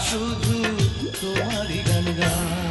শুধু তোমারই গান গায়।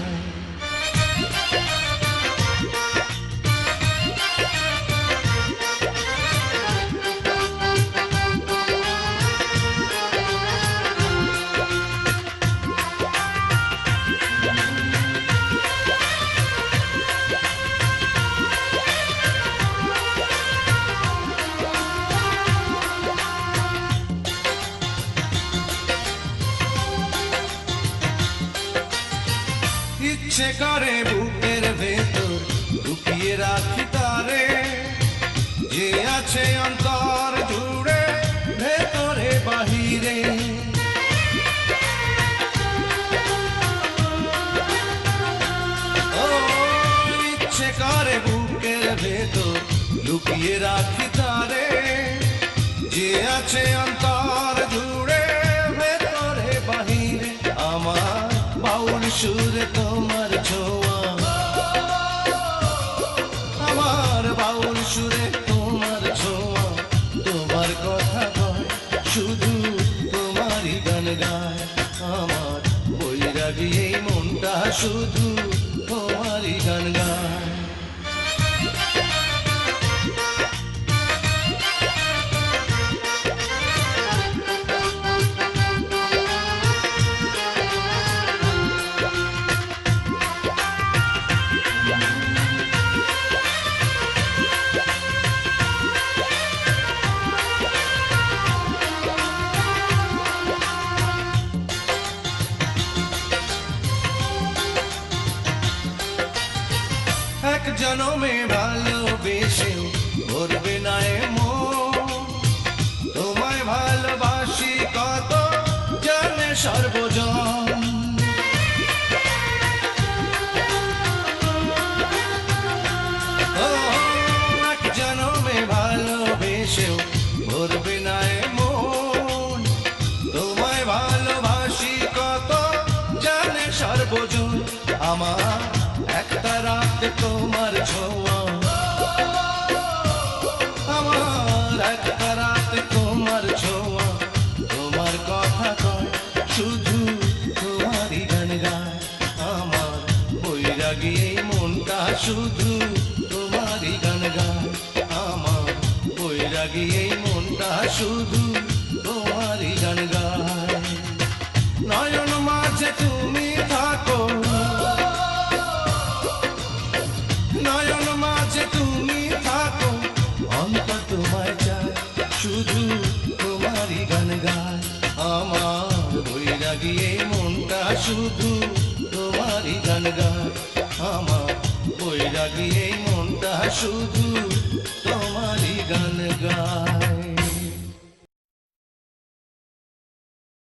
ইচ্ছে করে বুকের ভেতর লুকিয়ে রাখি তারে, যে আছে অন্তর জুড়ে ভেতরে বাহিরে। ও ইচ্ছে করে বুকের ভেতর লুকিয়ে রাখি তারে, যে আছে অন্তর জুড়ে ভেতরে বাহিরে। আমার বাউল সুরে তোমার ছোঁয়া, আমার বাউল সুরে তোমার ছোঁয়া, তোমার কথা কয় শুধু তোমারই গান গায়। আমার বৈরাগী এই মনটা শুধু তোমারই গান গায়। এক জনমে ভালোবেসেও ভরবে না এ মন, তোমায় ভালোবাসি কত জানে সর্বজন। ও এক জনমে ভালোবেসেও ভরবে না এ মন, তোমায় ভালোবাসি কত জানে সর্বজন। আমার একটা রাত তোমার ছোঁয়া, আমার একটা রাত তোমার ছোঁয়া, তোমার কথা কয় শুধু তোমারই গান গায়। আমার বৈরাগী এই মনটা শুধু তোমারই গান গায়। আমার বৈরাগী এই মনটা শুধু তোমারই গান গায়। নয়ন মাঝে তুমি থাকো, নয়ন মাঝে তুমি থাকো, অন্তর তোমায় চায় শুধু তোমারই গান গায়। আমার বৈরাগী এই মনটা শুধু তোমারই গান গায়। আমার বৈরাগী এই মনটা শুধু তোমারই গান গায়।